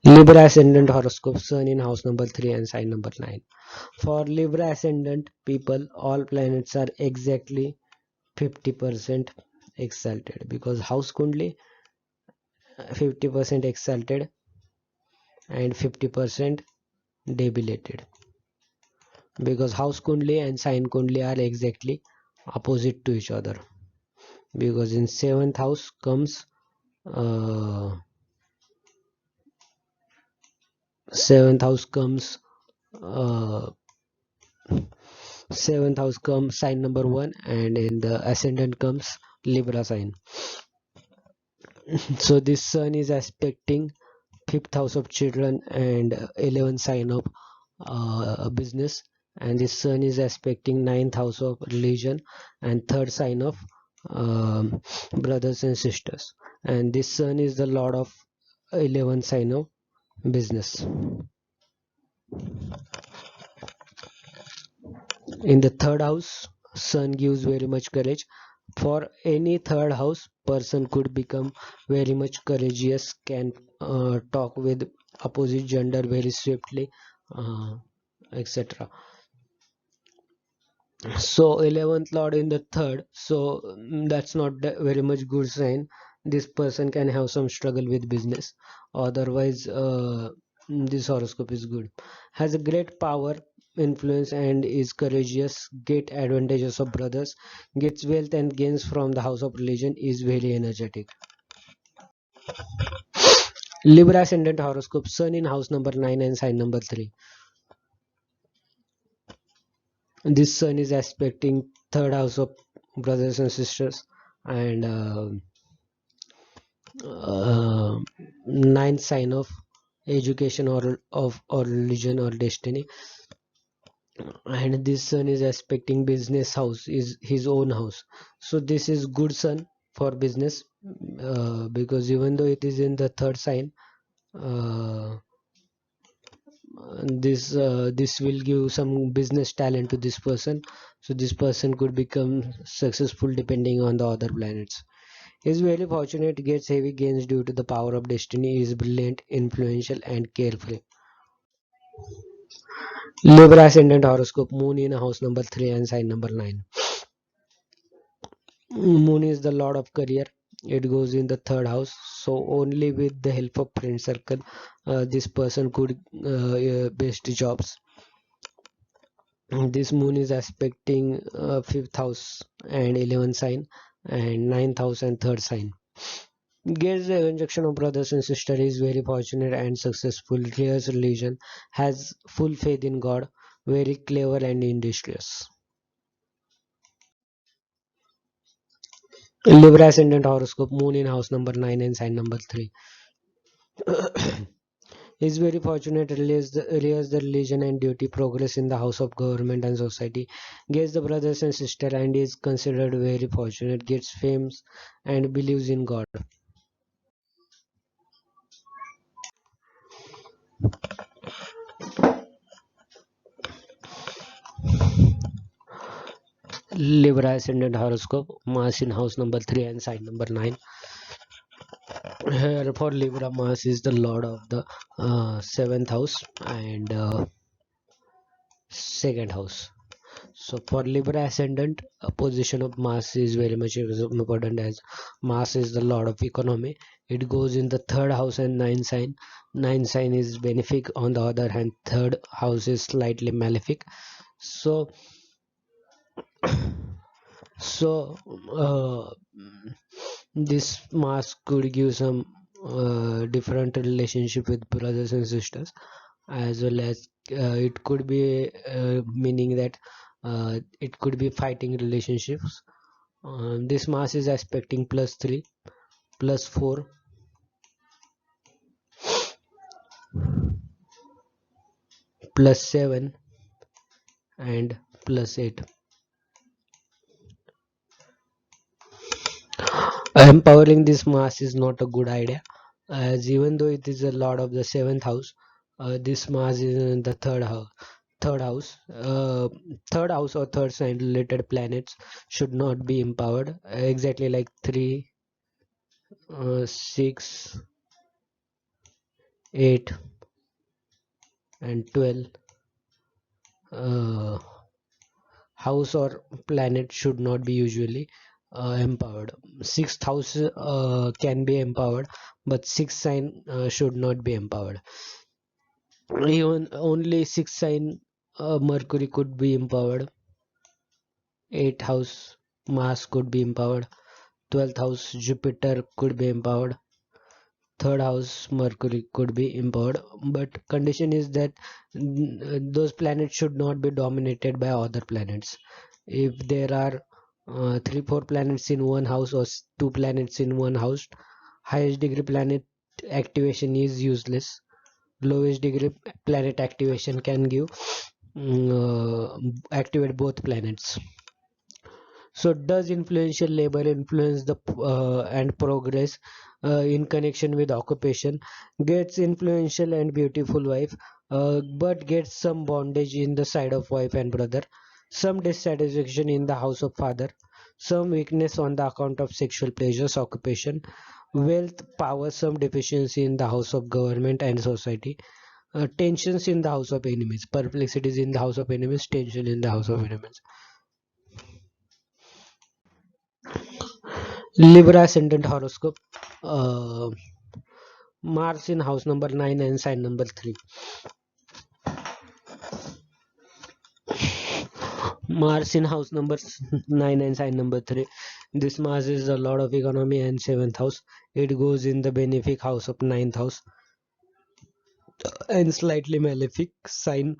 Libra Ascendant Horoscope, Sun in house number 3 and sign number 9. For Libra Ascendant people, all planets are exactly 50% exalted, because house Kundli 50% exalted and 50% debilitated, because house Kundli and sign Kundli are exactly opposite to each other, because in 7th house comes uh, 7th house comes uh, 7th house comes sign number 1, and in the ascendant comes Libra sign. So this sun is aspecting 5th house of children and 11th sign of business, and this sun is aspecting 9th house of religion and 3rd sign of brothers and sisters, and this sun is the lord of 11th sign of business. In the 3rd house, sun gives very much courage. For any 3rd house person could become very much courageous, can talk with opposite gender very swiftly, uh, etc. So 11th lord in the 3rd, so that's not very much good sign. This person can have some struggle with business, otherwise this horoscope is good. Has a great power, influence, and is courageous, get advantages of brothers, gets wealth and gains from the house of religion, is very energetic. Libra ascendant horoscope, sun in house number 9 and sign number 3. This sun is aspecting 3rd house of brothers and sisters, and uh, ninth sign of education or religion or destiny, and this sun is aspecting business house, is his own house. So this is good sun for business, because even though it is in the 3rd sign, uh, this will give some business talent to this person, so this person could become successful depending on the other planets. Is very fortunate, gets heavy gains due to the power of destiny, is brilliant, influential, and carefree. Libra ascendant horoscope, moon in house number 3 and sign number 9. Moon is the lord of career. It goes in the 3rd house, so only with the help of friend circle this person could best jobs. This moon is aspecting 5th house and 11th sign and 9th house and 3rd sign. Gets the conjunction of brothers and sisters, is very fortunate and successful, rears religion, has full faith in God, very clever and industrious. Libra ascendant horoscope, moon in house number 9 and sign number 3. Is very fortunate, rears the religion and duty, progress in the house of government and society, gets the brothers and sister, and is considered very fortunate, gets fame and believes in God. Libra ascendant horoscope, Mars in house number 3 and sign number 9. Here for Libra, Mars is the lord of the 7th house and 2nd house. So for Libra ascendant, a position of Mars is very much important, as Mars is the lord of economy. It goes in the 3rd house and 9th sign. 9th sign is benefic, on the other hand 3rd house is slightly malefic. So this Mars could give some different relationship with brothers and sisters, as well as it could be meaning that it could be fighting relationships. This Mars is aspecting +3, +4, +7, and +8. Empowering this Mars is not a good idea, as even though it is a lord of the 7th house, this Mars is in the 3rd house. Third house or 3rd sign related planets should not be empowered. Exactly like 3, 6, 8 and 12, uh, house or planet should not be usually empowered. Sixth house can be empowered, but sixth sign should not be empowered. Even only sixth sign Mercury could be empowered. Eighth house Mars could be empowered. 12th house Jupiter could be empowered. Third house Mercury could be empowered, but condition is that those planets should not be dominated by other planets. If there are 3 4 planets in one house, or 2 planets in one house, highest degree planet activation is useless. Lowest degree planet activation can give activate both planets. So does influential labor influence the and progress in connection with occupation? Gets influential and beautiful wife, but gets some bondage in the side of wife and brother, some dissatisfaction in the house of father, some weakness on the account of sexual pleasures, occupation, wealth, power, some deficiency in the house of government and society, tensions in the house of enemies, perplexities in the house of enemies, tension in the house of enemies. Libra ascendant horoscope. Uh, Mars in house number 9 and sign number 3. Mars in house number 9 and sign number 3. This Mars is the lord of economy and 7th house. It goes in the benefic house of 9th house and slightly malefic sign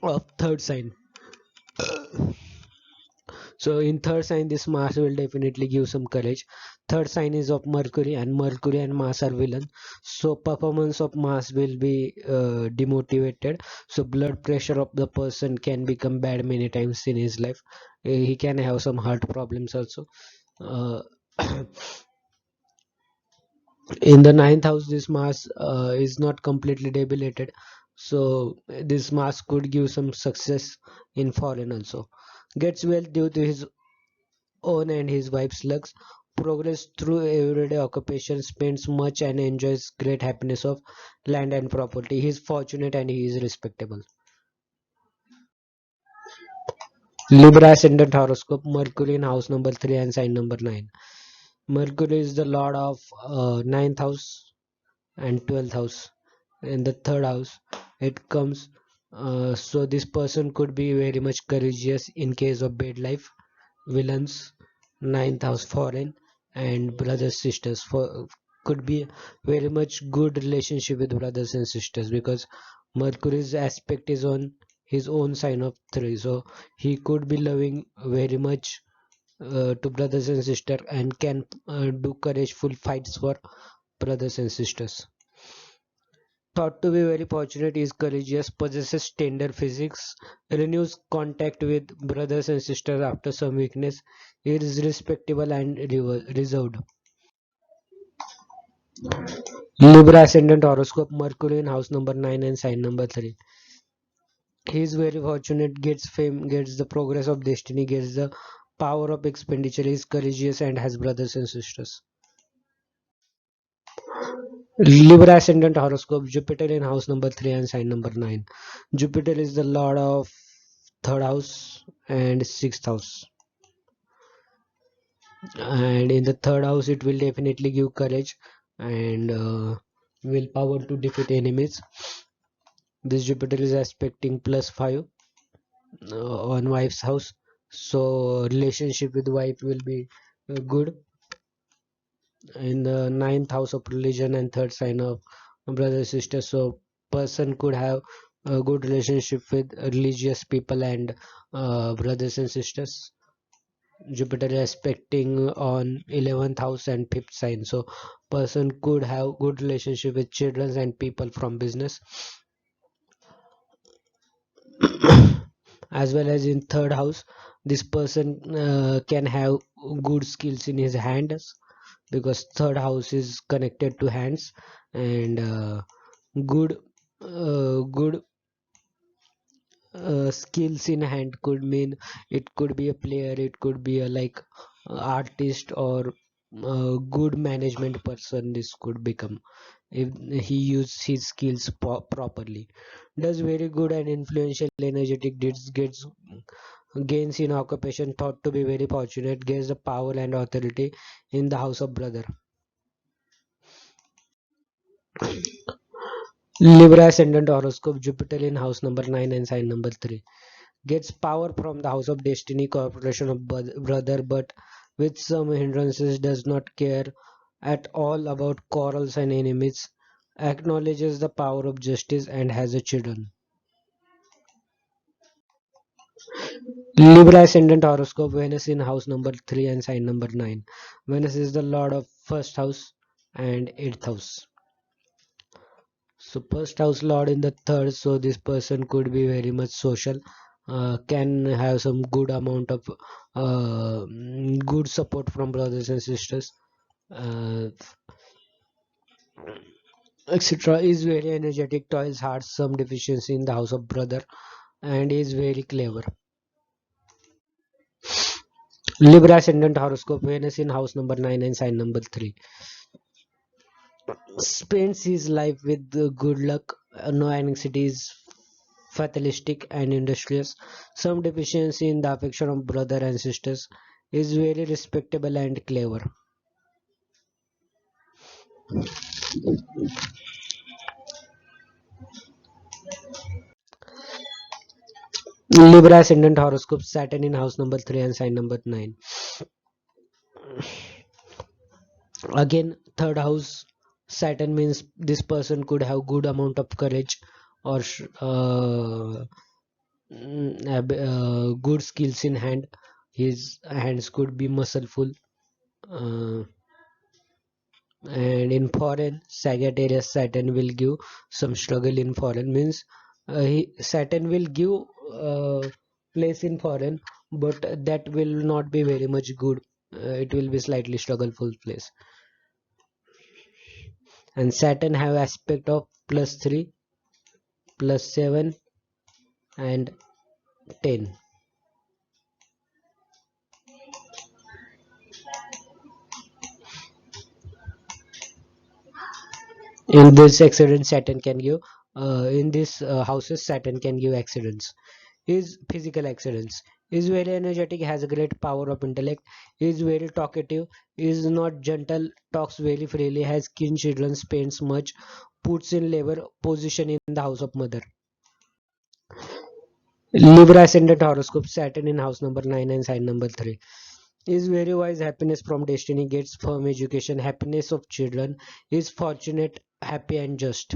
of third sign. So in third sign, this Mars will definitely give some courage. Third sign is of Mercury, and Mercury and Mars are villain. So performance of Mars will be demotivated. So blood pressure of the person can become bad many times in his life. He can have some heart problems also. Uh, in the ninth house, this Mars is not completely debilitated. So this Mars could give some success in foreign also. Gets wealth due to his own and his wife's luck, progress through everyday occupation, spends much and enjoys great happiness of land and property. He is fortunate and he is respectable. Libra ascendant horoscope, Mercury in house number 3 and sign number 9. Mercury is the lord of ninth house and 12th house. In the third house, it comes. So this person could be very much courageous in case of bad life, villains, ninth house foreign, and brothers sisters. For could be very much good relationship with brothers and sisters, because Mercury's aspect is on his own sign of 3, so he could be loving very much to brothers and sisters, and can do courageful fights for brothers and sisters. Thought to be very fortunate, is courageous, possesses tender physics, renews contact with brothers and sisters after some weakness, is respectable and reserved. Libra ascendant horoscope, Mercury in house number 9 and sign number 3. He is very fortunate, gets fame, gets the progress of destiny, gets the power of expenditure, is courageous and has brothers and sisters. Libra ascendant horoscope, Jupiter in house number 3 and sign number 9. Jupiter is the lord of third house and sixth house. And in the third house, it will definitely give courage and willpower to defeat enemies. This Jupiter is aspecting +5 on wife's house. So relationship with wife will be good. In the ninth house of religion and third sign of brother sister, so person could have a good relationship with religious people and brothers and sisters. Jupiter is aspecting on 11th house and fifth sign, so person could have good relationship with children and people from business. As well as in third house, this person can have good skills in his hands, because third house is connected to hands, and good good skills in hand could mean it could be a player, it could be a like artist, or good management person this could become if he uses his skills properly. Does very good and influential energetic deeds, gets gains in occupation thought to be very fortunate, gains the power and authority in the house of brother. Libra ascendant horoscope, Jupiter in house number 9 and sign number 3. Gets power from the house of destiny, corporation of brother, but with some hindrances, does not care at all about quarrels and enemies, acknowledges the power of justice and has a children. Libra ascendant horoscope, Venus in house number 3 and sign number 9. Venus is the lord of first house and eighth house. So first house lord in the third, so this person could be very much social, can have some good amount of good support from brothers and sisters, uh, etc. Is very energetic, toils hard, some deficiency in the house of brother, and is very clever. Libra ascendant horoscope, Venus in house number 9 and sign number 3. Spends his life with good luck, no anxieties, fatalistic and industrious, some deficiency in the affection of brother and sisters, is very respectable and clever. Libra ascendant horoscope, Saturn in house number 3 and sign number 9. Again, third house Saturn means this person could have good amount of courage or good skills in hand. His hands could be muscleful. Uh, and in foreign, Sagittarius Saturn will give some struggle in foreign, means Saturn will give place in foreign, but that will not be very much good. It will be slightly struggleful place. And Saturn have aspect of +3, +7 and 10. In this accident Saturn can give, in this houses Saturn can give accidents. Is physical accidents, is very energetic, has a great power of intellect, is very talkative, is not gentle, talks very freely, has keen children, spends much, puts in labor position in the house of mother. Libra ascendant horoscope, Saturn in house number 9 and sign number 3. Is very wise, happiness from destiny, gets firm education, happiness of children, is fortunate, happy and just.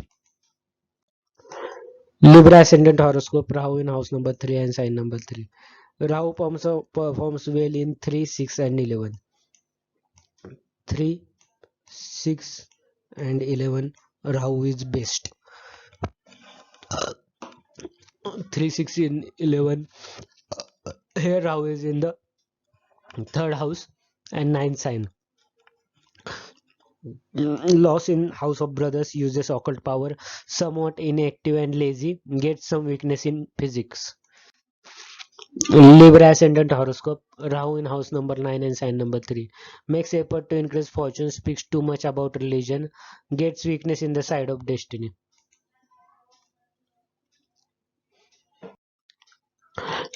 Libra ascendant horoscope, Rahu in house number 3 and sign number 3. Rahu performs well in 3, 6 and 11. 3, 6 and 11, Rahu is best. 3, 6 in 11, here Rahu is in the third house and ninth sign. Loss in house of brothers, uses occult power, somewhat inactive and lazy, gets some weakness in physics. Libra ascendant horoscope, Rahu in house number 9 and sign number 3. Makes effort to increase fortune, speaks too much about religion, gets weakness in the side of destiny.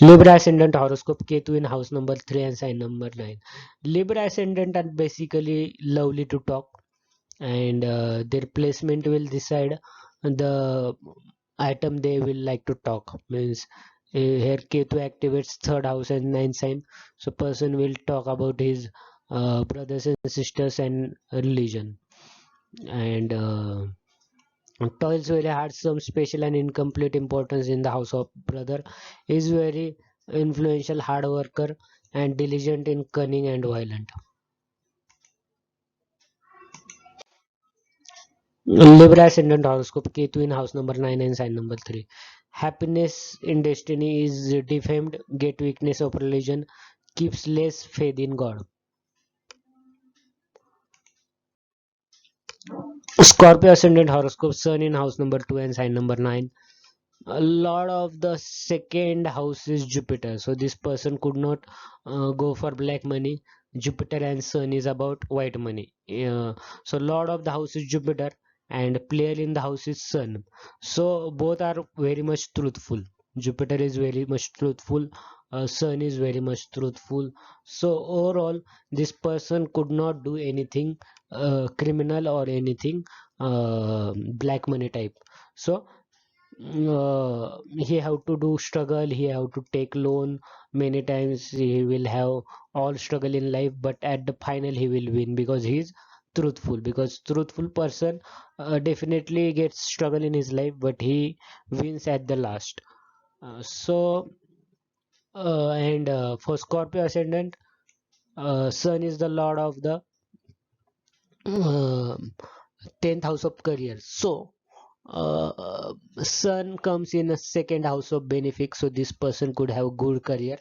Libra ascendant horoscope, Ketu in house number 3 and sign number 9. Libra ascendant are basically lovely to talk, and their placement will decide the item they will like to talk. Means here Ketu activates third house and ninth sign, so person will talk about his brothers and sisters and religion, and toils very hard, some special and incomplete importance in the house of brother, is very influential, hard worker and diligent in cunning and violent. Libra ascendant horoscope, Ketu in house number 9 and sign number 3. Happiness in destiny is defamed, get weakness of religion, keeps less faith in God. Scorpio ascendant horoscope, Sun in house number 2 and sign number 9. A lot of the second house is Jupiter, so this person could not go for black money. Jupiter and Sun is about white money. So Lord of the house is Jupiter and player in the house is Sun. So both are very much truthful. Jupiter is very much truthful. Sun is very much truthful. So overall, this person could not do anything criminal or anything black money type. So he have to do struggle, he have to take loan many times, he will have all struggle in life, but at the final he will win because he is truthful, because truthful person definitely gets struggle in his life but he wins at the last. And for Scorpio ascendant, Sun is the lord of the uh, 10th house of career. So Sun comes in a second house of benefic, so this person could have good career,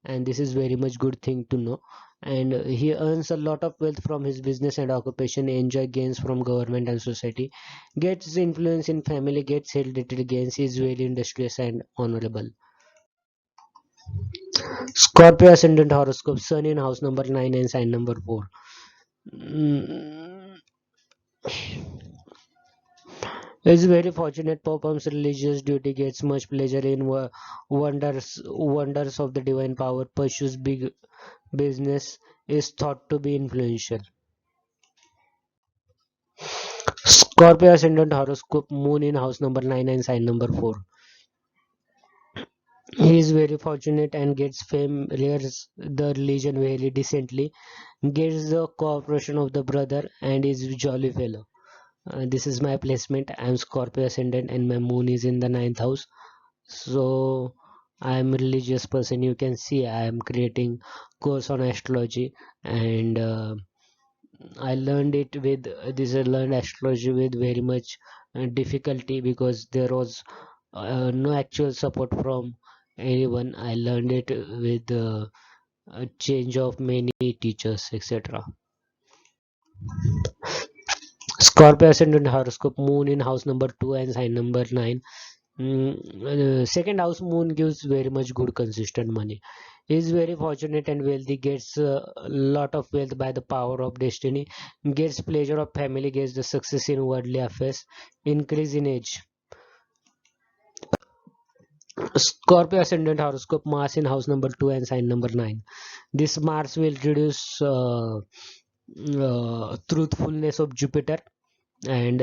and this is very much good thing to know. And he earns a lot of wealth from his business and occupation, enjoy gains from government and society, gets influence in family, gets hereditary gains, is very industrious and honorable. Scorpio ascendant horoscope, Sun in house number 9 and sign number 4. Mm, is very fortunate, performs religious duty, gets much pleasure in wonders of the divine power, pursues big business, is thought to be influential. Scorpio ascendant horoscope, moon in house number 9 and sign number 4. He is very fortunate and gets fame, rears the religion very decently, gets the cooperation of the brother, and is jolly fellow. This is my placement. I am Scorpio ascendant and my moon is in the ninth house. So I am a religious person. You can see I am creating course on astrology, and I learned it with this. I learned astrology with very much difficulty because there was no actual support from anyone. I learned it with a change of many teachers, etc. Scorpio ascendant horoscope, moon in house number 2 and sign number 9. Second house moon gives very much good consistent money. Is very fortunate and wealthy, gets a lot of wealth by the power of destiny, gets pleasure of family, gets the success in worldly affairs, increase in age. Scorpio ascendant horoscope, Mars in house number 2 and sign number 9. This Mars will reduce truthfulness of Jupiter, and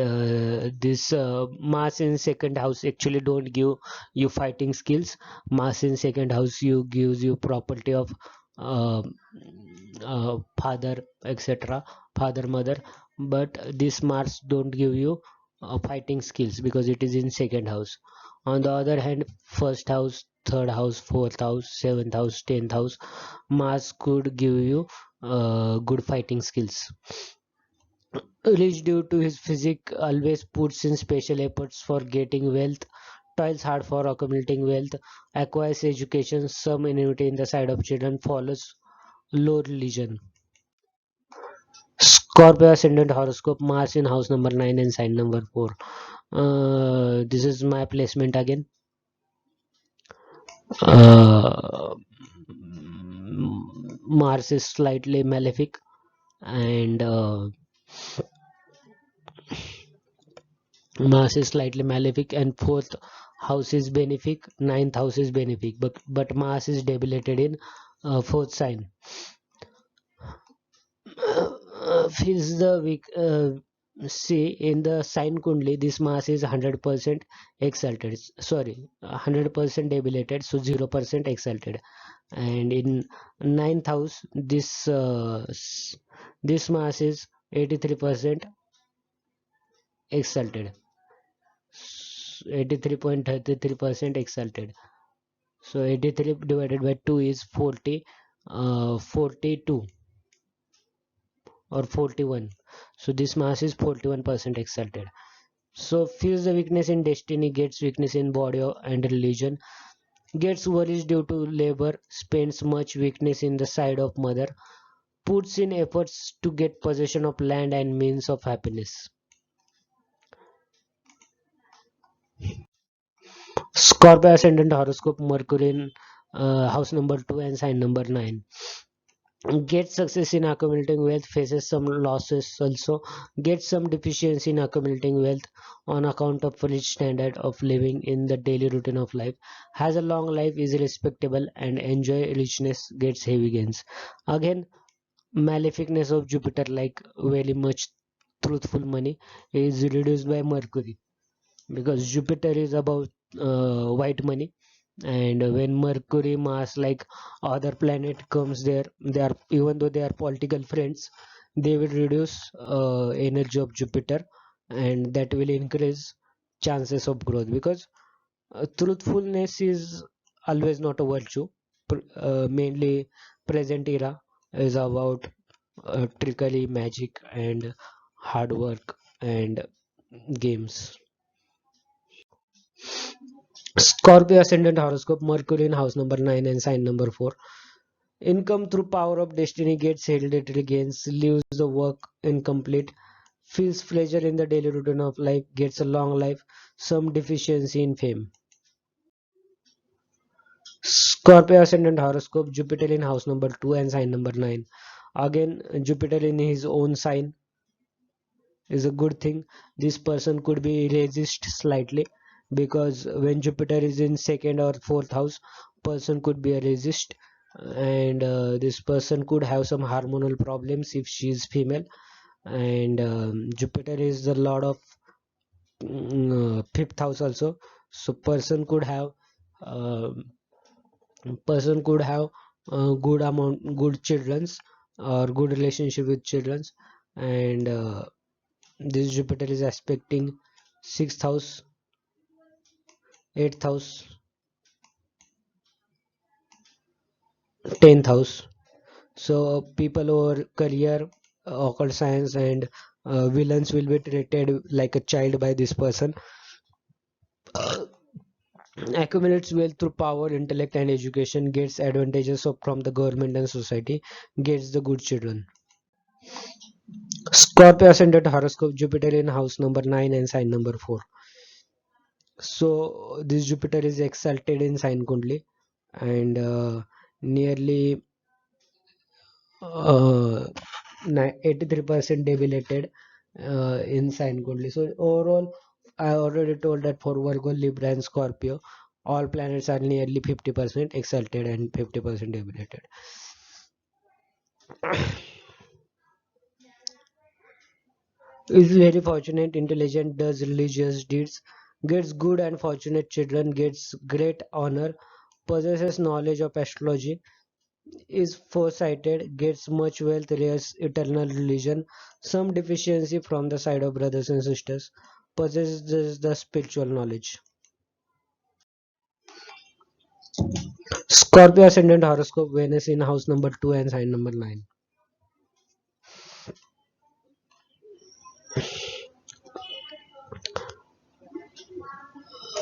this Mars in second house actually don't give you fighting skills. Mars in second house you gives you property of uh, father, etc., father mother, but this Mars don't give you fighting skills because it is in second house. On the other hand, first house, third house, fourth house, seventh house, 10th house, Mars could give you good fighting skills. Rich due to his physique, always puts in special efforts for getting wealth, toils hard for accumulating wealth, acquires education, some annuity in the side of children, follows low religion. Scorpio ascendant horoscope, Mars in house number 9 and sign number 4. This is my placement again. Uh, Mars is slightly malefic, and Mars is slightly malefic, and fourth house is benefic, ninth house is benefic, but Mars is debilitated in fourth sign. Feels the weak. See in the sign kundli, this Mars is 100% exalted. Sorry, 100% debilitated, so 0% exalted. And in ninth house, this Mars is 83% exalted. 83.33% exalted. So 83 divided by 2 is 40, 42 or 41. So this Mars is 41% exalted. So feels the weakness in destiny, gets weakness in body and religion, gets worries due to labor, spends much weakness in the side of mother, puts in efforts to get possession of land and means of happiness. Scorpio ascendant horoscope, Mercury in house number 2 and sign number 9. Get success in accumulating wealth, faces some losses also, get some deficiency in accumulating wealth on account of rich standard of living in the daily routine of life, has a long life, is respectable and enjoy richness, gets heavy gains. Again, maleficness of Jupiter, like very much truthful money, is reduced by Mercury, because Jupiter is about white money, and when Mercury, Mars, like other planet comes there, they are, even though they are political friends, they will reduce energy of Jupiter, and that will increase chances of growth, because truthfulness is always not a virtue. Mainly present era is about trickery, magic, and hard work and games. Scorpio ascendant horoscope, Mercury in house number 9 and sign number 4. Income through power of destiny, gets hereditary gains, leaves the work incomplete, feels pleasure in the daily routine of life, gets a long life, some deficiency in fame. Scorpio ascendant horoscope, Jupiter in house number 2 and sign number 9. Again, Jupiter in his own sign is a good thing. This person could be resist slightly, because when Jupiter is in second or fourth house, person could be a resist, and this person could have some hormonal problems if she is female, and Jupiter is the lord of fifth house also, so person could have good amount, good children's, or good relationship with children's, and this Jupiter is aspecting sixth house, eighth house, 10th house. So people over career, occult science, and villains will be treated like a child by this person. Accumulates wealth through power, intellect, and education, gets advantages from the government and society, gets the good children. Scorpio ascendant horoscope, Jupiter in house number 9 and sign number 4. So this Jupiter is exalted in sign kundli, and nearly 83% debilitated in sign kundli. So overall, I already told that for Virgo, Libra, and Scorpio, all planets are nearly 50% exalted and 50% debilitated. Is very fortunate, intelligent, does religious deeds, gets good and fortunate children, gets great honor, possesses knowledge of astrology, is foresighted, gets much wealth, rears eternal religion, some deficiency from the side of brothers and sisters, possesses the spiritual knowledge. Scorpio ascendant horoscope, Venus in house number 2 and sign number 9.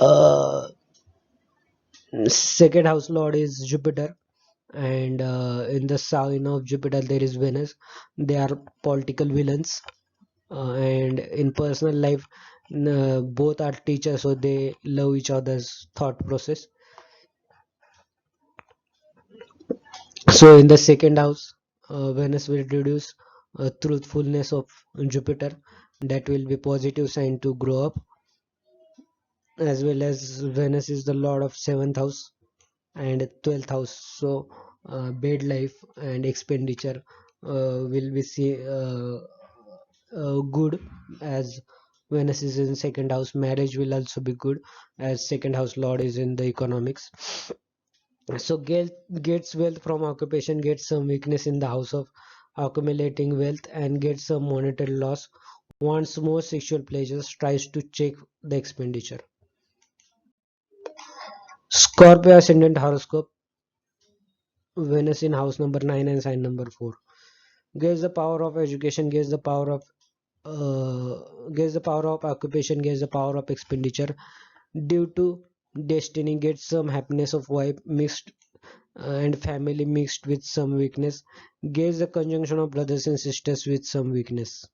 Uh, Second house lord is Jupiter, and in the sign of Jupiter there is Venus. They are political villains, and in personal life, both are teachers, so they love each other's thought process. So in the second house, Venus will reduce truthfulness of Jupiter. That will be positive sign to grow up, as well as Venus is the lord of seventh house and 12th house. So bed life and expenditure will be good, as Venus is in second house. Marriage will also be good, as second house lord is in the economics. So gets wealth from occupation, gets some weakness in the house of accumulating wealth, and gets some monetary loss, wants more sexual pleasures, tries to check the expenditure. Scorpio ascendant horoscope, Venus in house number 9 and sign number 4. Gets the power of education, gets the power of occupation, gets the power of expenditure. Due to destiny, gets some happiness of wife mixed and family mixed with some weakness, gets the conjunction of brothers and sisters with some weakness.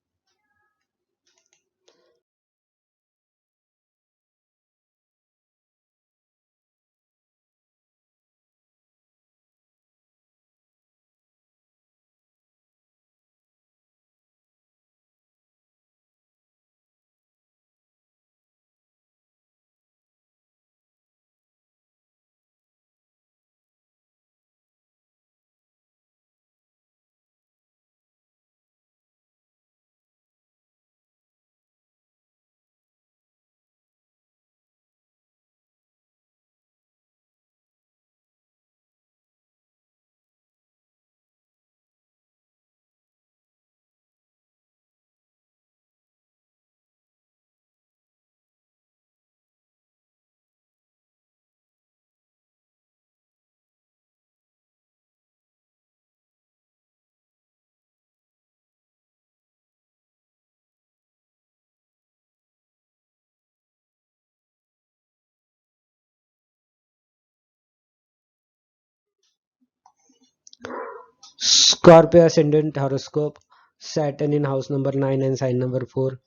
Scorpio ascendant horoscope, Saturn in house number 9 and sign number 4.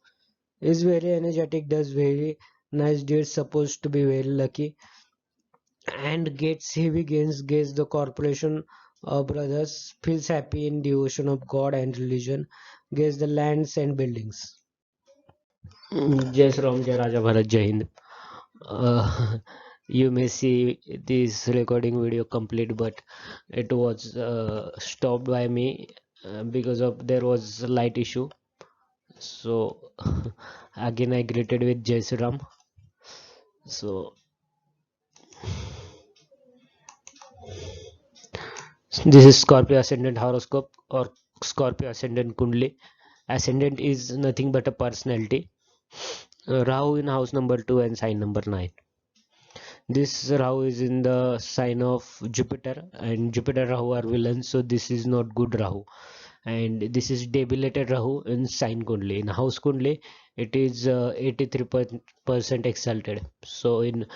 Is very energetic, does very nice deeds, supposed to be very lucky, and gets heavy gains, gets the corporation brothers, feels happy in devotion of God and religion, gets the lands and buildings. Jai Shri Ram, Jai Raja Bharat, Jai Hind. You may see this recording video complete, but it was stopped by me because of there was a light issue. So again I greeted with Jai Shri Ram. So this is Scorpio Ascendant horoscope or Scorpio Ascendant Kundli. Ascendant is nothing but a personality. Rahu in house number 2 and sign number 9. This Rahu is in the sign of Jupiter, and Jupiter Rahu are villains, so this is not good Rahu. And this is debilitated Rahu in sign Kundli. In house Kundli, it is 83% exalted. So in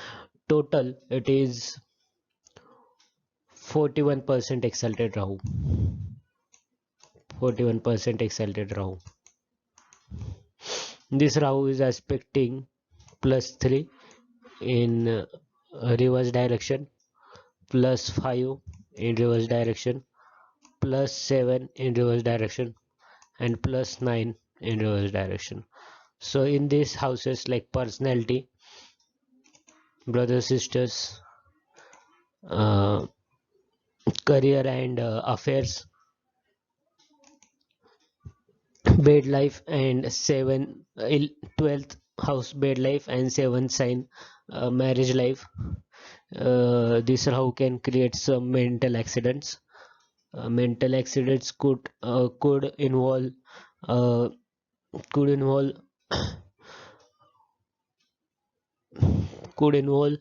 total, it is 41% exalted Rahu. 41% exalted Rahu. This Rahu is aspecting +3 in reverse direction, +5 in reverse direction, +7 in reverse direction, and +9 in reverse direction. So in these houses like personality, brothers, sisters, uh, career and affairs, bed life, and 12th house bed life, and 7th sign marriage life. This Rahu can create some mental accidents. Mental accidents could involve uh, could involve could involve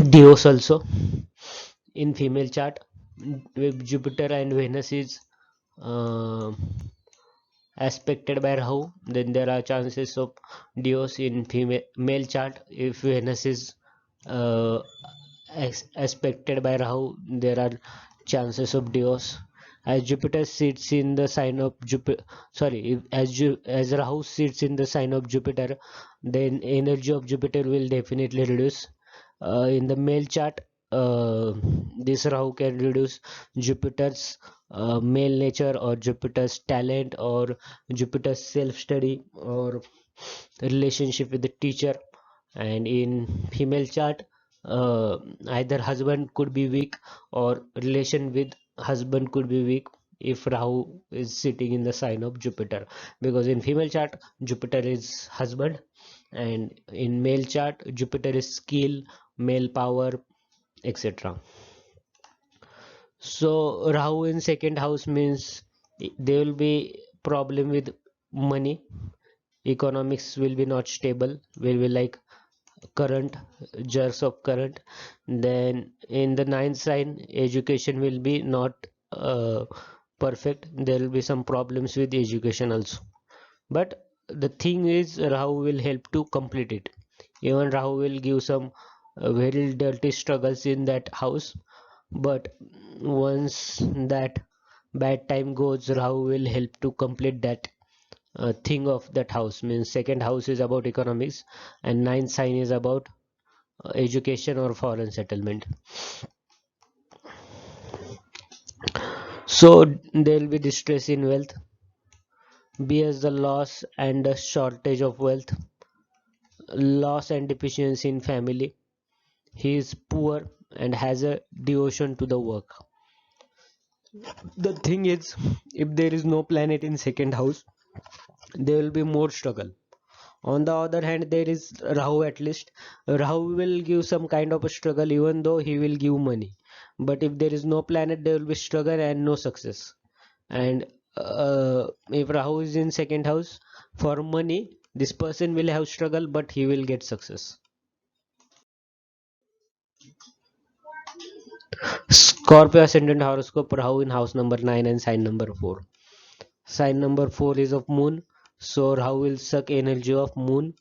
divorce also. In female chart, with Jupiter and Venus is uh, aspected by Rahu, then there are chances of divorce. In female male chart, if Venus is uh, aspected by Rahu, there are chances of divorce. As Jupiter sits in the sign of Jupiter, sorry, as Rahu sits in the sign of Jupiter, then energy of Jupiter will definitely reduce. In the male chart, uh, this Rahu can reduce Jupiter's male nature, or Jupiter's talent, or Jupiter's self-study, or relationship with the teacher. And in female chart, uh, either husband could be weak, or relation with husband could be weak if Rahu is sitting in the sign of Jupiter, because in female chart Jupiter is husband, and in male chart Jupiter is skill, male power, etc. So Rahu in second house means there will be problem with money, economics will be not stable, will be like current, jerks of current. Then in the ninth sign, education will be not uh, perfect, there will be some problems with education also. But the thing is, Rahu will help to complete it. Even Rahu will give some very dirty struggles in that house, but once that bad time goes, Rahu will help to complete that thing of that house. Means second house is about economics, and ninth sign is about education or foreign settlement. So there will be distress in wealth, be as the loss and the shortage of wealth, loss and deficiency in family. He is poor and has a devotion to the work. The thing is, if there is no planet in second house, there will be more struggle. On the other hand, there is Rahu. At least Rahu will give some kind of a struggle, even though he will give money. But if there is no planet, there will be struggle and no success. And if Rahu is in second house, for money, this person will have struggle, but he will get success. Scorpio ascendant horoscope, Rahu in house number 9 and sign number 4. Sign number 4 is of moon, so Rahu will suck energy of moon,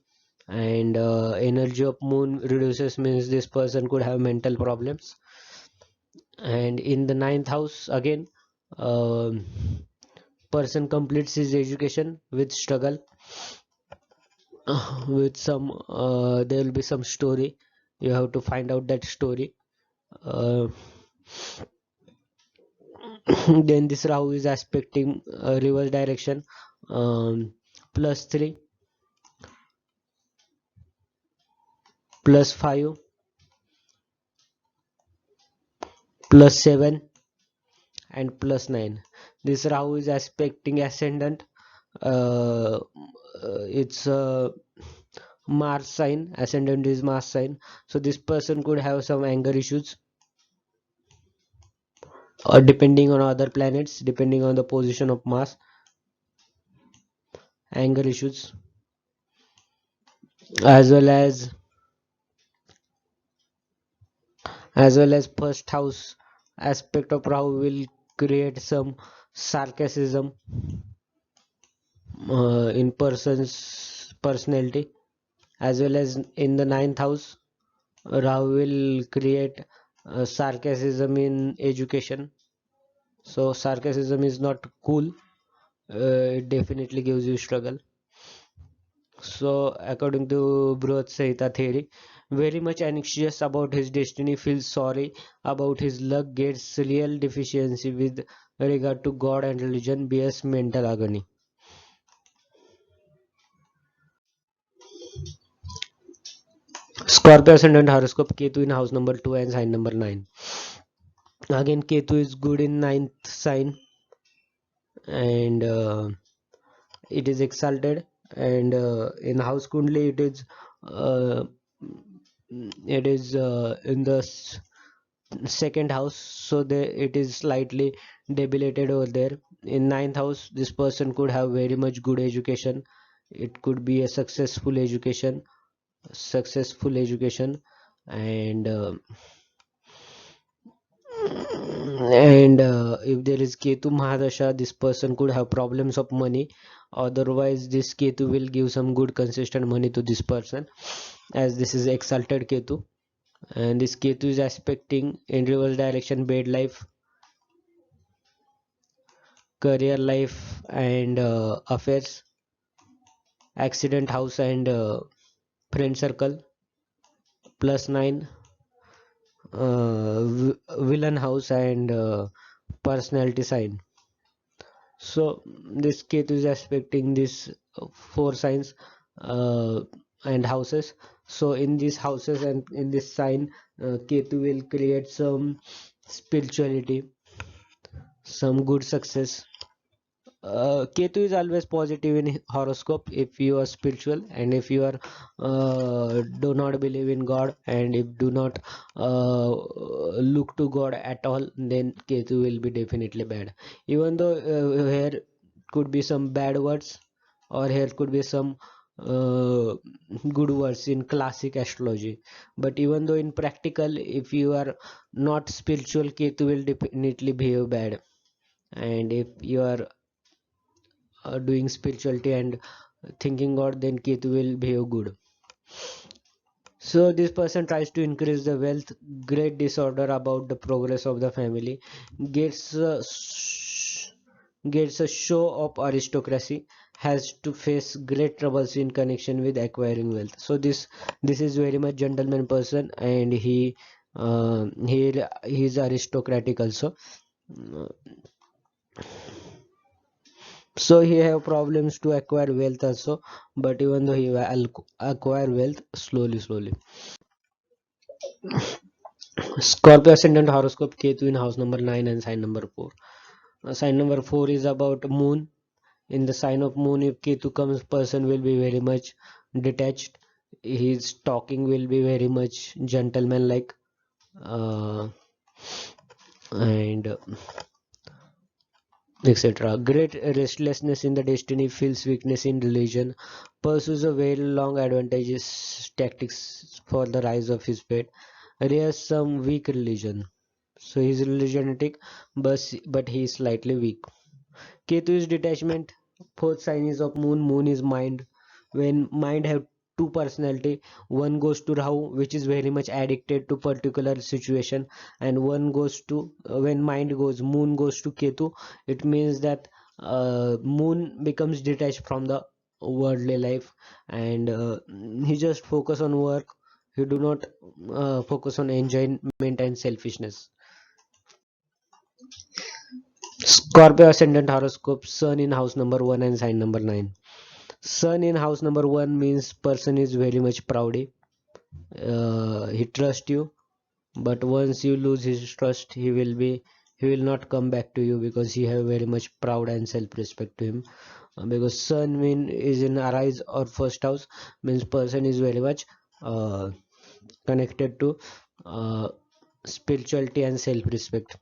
and energy of moon reduces means this person could have mental problems. And in the ninth house again, um person completes his education with struggle, with some there will be some story. You have to find out that story. uh, then this Rahu is aspecting reverse direction, +3, +5, +7, and +9. This Rahu is aspecting Ascendant. It's Mars sign. Ascendant is Mars sign. So this person could have some anger issues, or depending on other planets, depending on the position of Mars, anger issues, as well as first house aspect of Rahu will create some sarcasm in person's personality, as well as in the ninth house Rahu will create sarcasm in education. So sarcasm is not cool. It definitely gives you struggle. So according to Brihat Sahita theory, very much anxious about his destiny, feels sorry about his luck, gets real deficiency with regard to God and religion, bears mental agony. Scorpio ascendant horoscope, Ketu in house number 2 and sign number 9. Again, Ketu is good in ninth sign, and it is exalted, and in house kundli uh, it is in the second house, so it is slightly debilitated over there. In ninth house this person could have very much good education. It could be a successful education, and if there is Ketu Mahadasha, this person could have problems of money. Otherwise, this Ketu will give some good consistent money to this person, as this is exalted Ketu. And this Ketu is aspecting in reverse direction bad life, career life, and affairs, accident house, and friend circle. +9, villain house, and personality sign. So this Ketu is aspecting these four signs uh, and houses. So in these houses and in this sign, Ketu will create some spirituality, some good success. Ketu is always positive in horoscope if you are spiritual, and if you are do not believe in God, and if do not look to God at all, then Ketu will be definitely bad. Even though here could be some bad words, or here could be some uh, good words in classic astrology, but even though in practical, if you are not spiritual, Ketu will definitely behave bad. And if you are doing spirituality and thinking God, then Ketu will behave good. So this person tries to increase the wealth, great disorder about the progress of the family, gets gets a show of aristocracy, has to face great troubles in connection with acquiring wealth. So this is very much gentleman person, and he is aristocratic also. So he have problems to acquire wealth also, but even though he will acquire wealth slowly. Scorpio ascendant horoscope, Ketu in house number 9 and sign number 4. Sign number 4 is about moon. In the sign of moon, if Ketu comes, person will be very much detached. His talking will be very much gentleman like, uh, and etc. Great restlessness in the destiny, feels weakness in religion, pursues a very long advantageous tactics for the rise of his faith, rears some weak religion. So he's religionatic, but he is slightly weak. Ketu is detachment. Fourth sign is of moon. Moon is mind. When mind have two personality. One goes to Rahu, which is very much addicted to particular situation, and one goes to when mind goes, Moon goes to Ketu. It means that Moon becomes detached from the worldly life, and he just focus on work. He do not focus on enjoyment and selfishness. Scorpio ascendant horoscope, Sun in house number 1 and sign number 9. Sun in house number 1 means person is very much proudy. He trusts you, but once you lose his trust, he will not come back to you because he have very much proud and self-respect to him. Because Sun mean is in arise or first house means person is very much uh, connected to uh, spirituality and self-respect.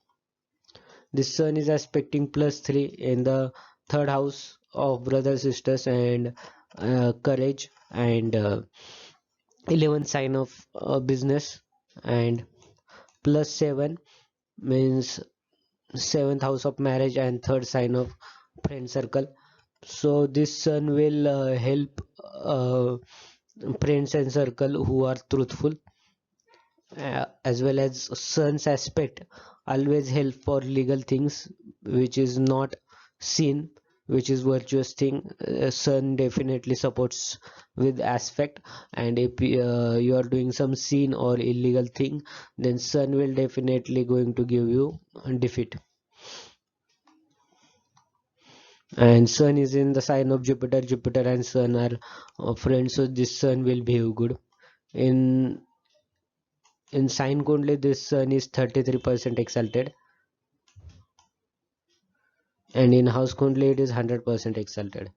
This sun is aspecting +3 in the third house of brothers, sisters, and courage, and 11th sign of business, and +7 means seventh house of marriage and third sign of friend circle. So this sun will help friends and circle who are truthful, as well as sun's aspect always help for legal things which is not seen, which is virtuous thing. Sun definitely supports with aspect, and if you are doing some sin or illegal thing, then sun will definitely going to give you defeat. And sun is in the sign of Jupiter. Jupiter and sun are friends, so this sun will behave good. In in sign Kundli, this sun is 33% exalted, and in house Kundli it is 100% exalted.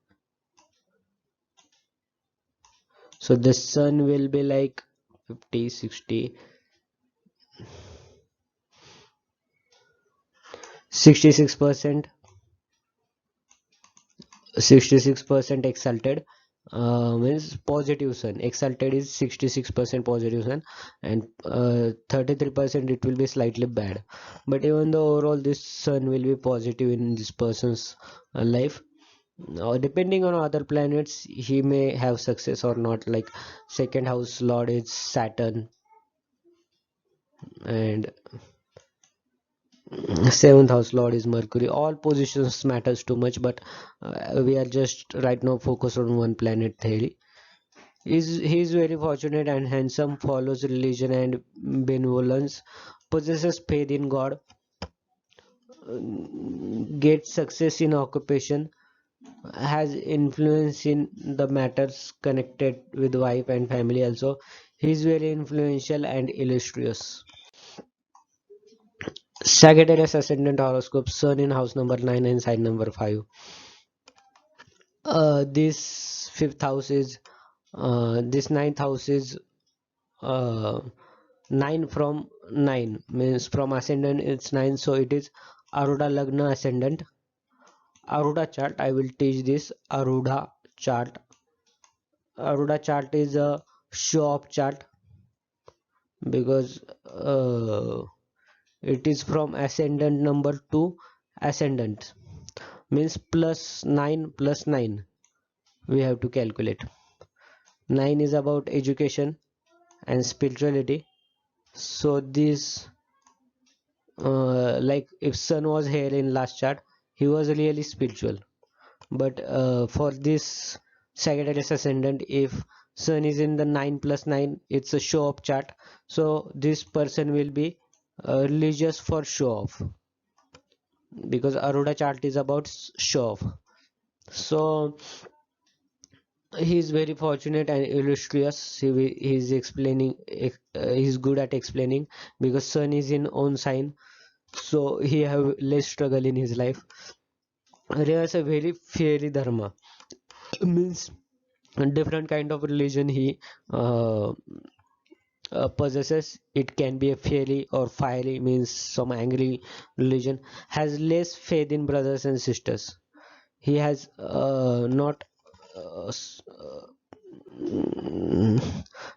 So the sun will be like 50, 60, 66%, 66% exalted. Means positive sun. Exalted is 66% positive sun, and 33% it will be slightly bad. But even though overall this sun will be positive in this person's life, depending on other planets, he may have success or not. Like second house lord is Saturn, and seventh house lord is Mercury. All positions matters too much, but we are just right now focused on one planet theory. He is very fortunate and handsome, follows religion and benevolence, possesses faith in God, gets success in occupation, has influence in the matters connected with wife and family also. He is very influential and illustrious. Sagittarius ascendant horoscope, sun in house number 9 and sign number 5. This fifth house is this ninth house is uh, 9 from 9 means from ascendant it's 9, so it is Arudha Lagna ascendant. Arudha chart, I will teach this Arudha chart. Arudha chart is a show off chart because it is from ascendant number to ascendant, means plus 9 plus 9 we have to calculate. 9 is about education and spirituality. So this like if sun was here in last chart, he was really spiritual. But for this Sagittarius ascendant, if sun is in the 9 plus 9, it's a show off chart. So this person will be religious for show off, because Aruda chart is about show off. So he is very fortunate and illustrious. He is explaining, he's good at explaining, because sun is in own sign, so he have less struggle in his life. He has a very fiery dharma, means different kind of religion he uh, possesses. It can be a fiery or fiery, means some angry religion. Has less faith in brothers and sisters. He has not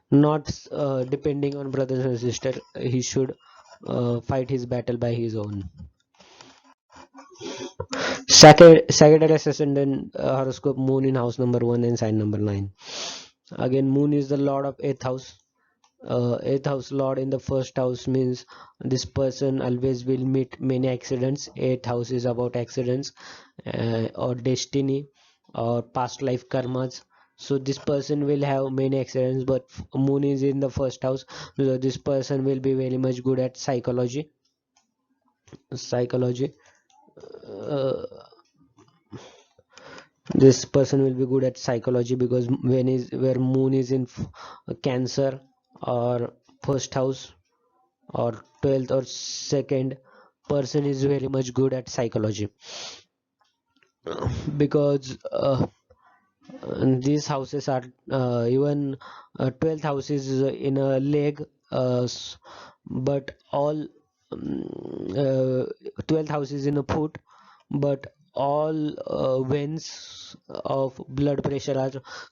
not depending on brothers and sisters. He should fight his battle by his own. Sagittarius ascendant horoscope, moon in house number 1 and sign number 9. Again, moon is the lord of eighth house. Eighth house lord in the first house means this person always will meet many accidents. Eighth house is about accidents, or destiny, or past life karmas. So this person will have many accidents, but moon is in the first house, so this person will be very much good at psychology. uh, this person will be good at psychology, because when is where moon is in cancer, or first house, or 12th or second, person is very much good at psychology. Because these houses are even 12th house is in a leg, but all 12th house is in a foot, but all veins of blood pressure are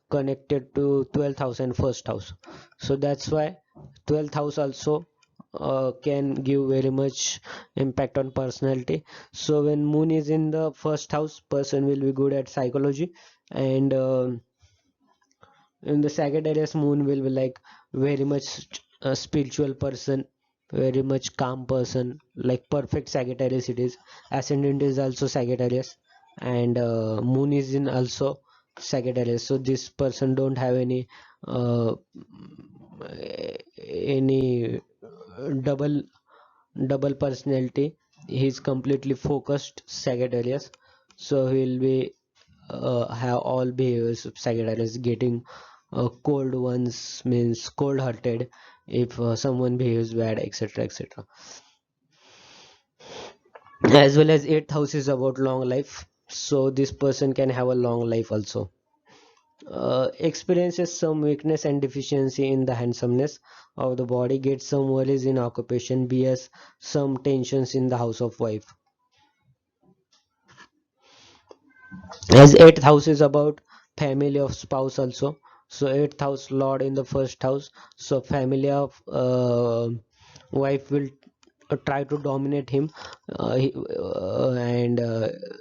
connected to 12th house and first house. So that's why 12th house also can give very much impact on personality. So when moon is in the first house, person will be good at psychology. And in the Sagittarius, moon will be like very much a spiritual person, very much calm person, like perfect Sagittarius it is. Ascendant is also Sagittarius, and moon is in also Sagittarius. So this person don't have uh, any double double personality. He's completely focused Sagittarius, so he'll be have all behaviors of Sagittarius. Getting cold ones means cold hearted if someone behaves bad, etc., etc. As well as eighth house is about long life, so this person can have a long life also. Experiences some weakness and deficiency in the handsomeness of the body, gets some worries in occupation, bears some tensions in the house of wife. As eighth house is about family of spouse also, so eighth house lord in the first house, so family of wife will try to dominate him, and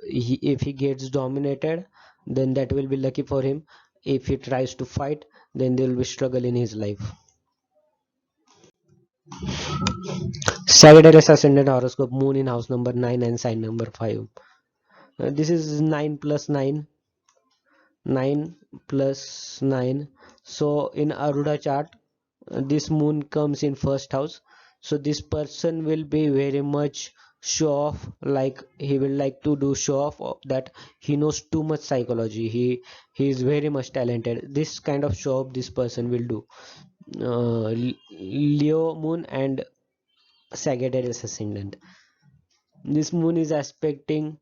if he gets dominated, then that will be lucky for him. If he tries to fight, then there will be struggle in his life. Sagittarius ascendant horoscope, moon in house number 9 and sign number 5. This is 9 plus 9, 9 plus 9. So in Aruda chart, this moon comes in first house. So this person will be very much show off, like he will like to do show off of that he knows too much psychology. He is very much talented. This kind of show off this person will do. Leo moon and Sagittarius ascendant. This moon is aspecting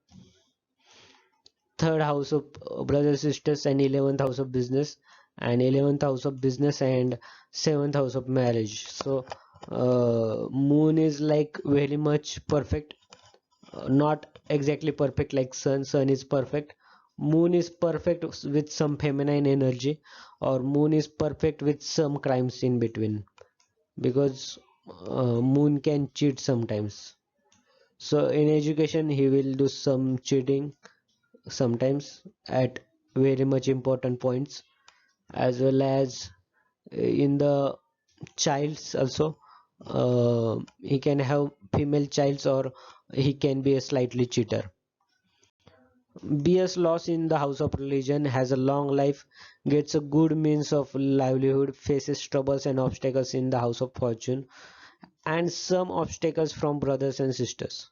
third house of brothers sisters, and 11th house of business, and 11th house of business, and 7th house of marriage. So moon is like very much perfect, not exactly perfect like sun is perfect. Moon is perfect with some feminine energy, or moon is perfect with some crimes in between, because moon can cheat sometimes. So in education he will do some cheating sometimes at very much important points, as well as in the childs also. He can have female childs, or he can be a slightly cheater. BS loss in the house of religion, has a long life, gets a good means of livelihood, faces troubles and obstacles in the house of fortune, and some obstacles from brothers and sisters.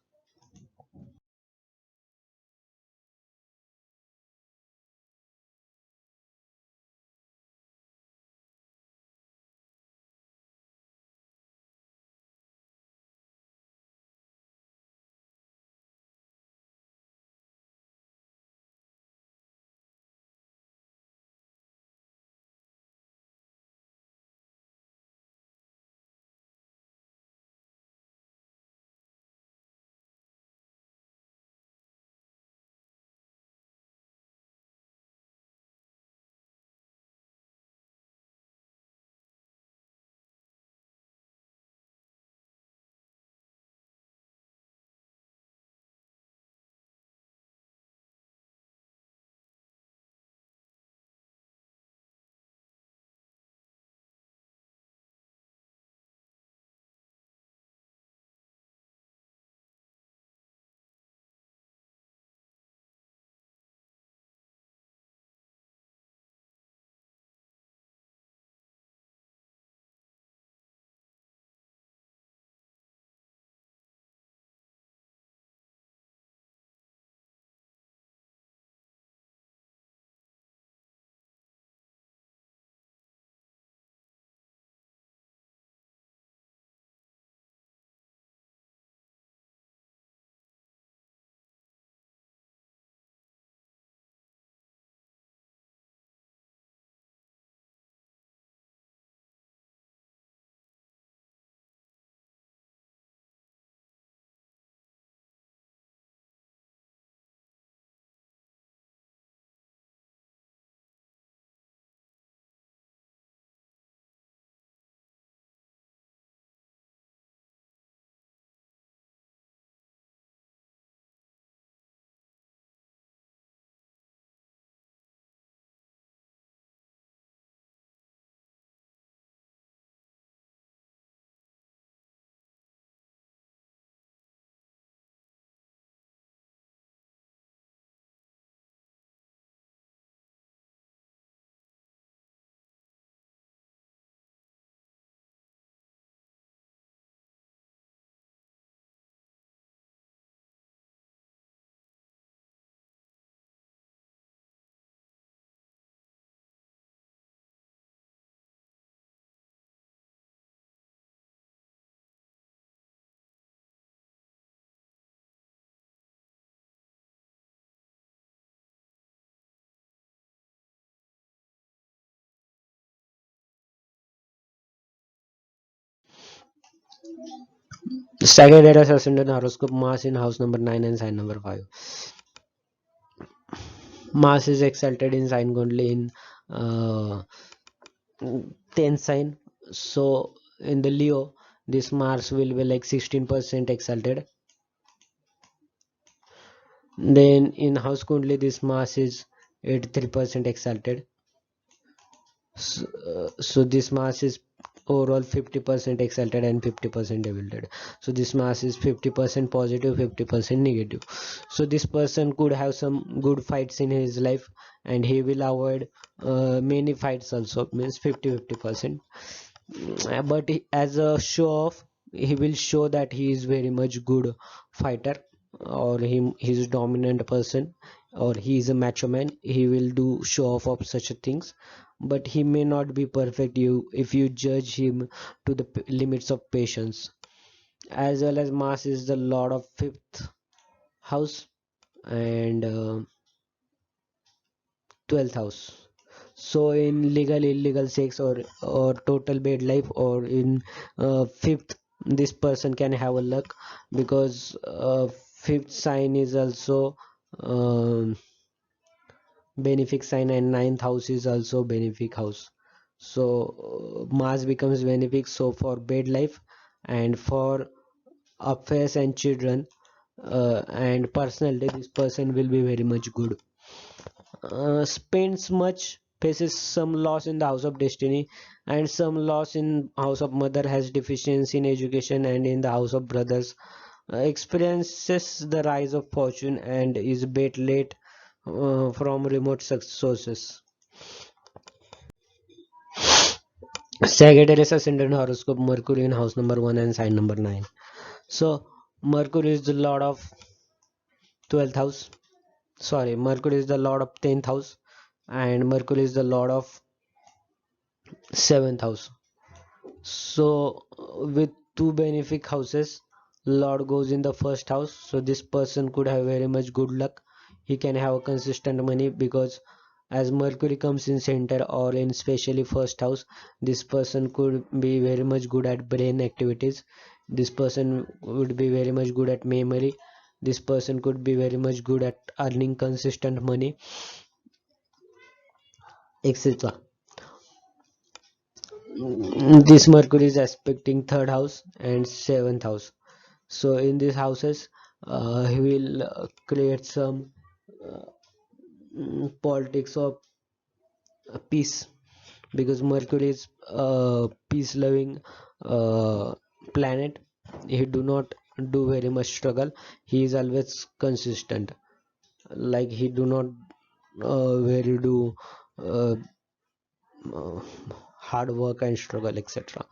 Sagittarius Ascendant Horoscope, Mars in house number 9 and sign number 5. Mars is exalted in sign only in uh, 10th sign. So in the Leo, this Mars will be like 16% exalted. Then in house Kundli, this Mars is 83% exalted. So this Mars is overall 50% exalted and 50% debilitated. So this Mars is 50% positive, 50% negative. So this person could have some good fights in his life, and he will avoid many fights also, means 50-50%. But as a show off, he will show that he is very much good fighter, or he's a dominant person, or he is a macho man. He will do show off of such things, but he may not be perfect you if you judge him to the limits of patience. As well as Mars is the lord of fifth house and 12th house. So in legal illegal sex, or total bad life, or in fifth, this person can have a luck, because fifth sign is also um, benefic sign, and ninth house is also benefic house. So Mars becomes benefic, so for bad life and for affairs and children and personality, this person will be very much good. Spends much, faces some loss in the house of destiny, and some loss in house of mother, has deficiency in education, and in the house of brothers experiences the rise of fortune, and is bit late from remote sources. Sagittarius ascendant horoscope, Mercury in house number 1 and sign number 9. So Mercury is the lord of 12th house. Sorry, Mercury is the lord of 10th house, and Mercury is the lord of 7th house. So with two benefic houses, Lord goes in the first house. So this person could have very much good luck. He can have consistent money, because as Mercury comes in center, or in specially first house, this person could be very much good at brain activities. This person would be very much good at memory. This person could be very much good at earning consistent money, etc. This Mercury is aspecting third house and seventh house. So in these houses, he will create some uh, politics of peace, because Mercury is a peace loving planet. He do not do very much struggle. He is always consistent, like he do not very do uh, uh, hard work and struggle, etc.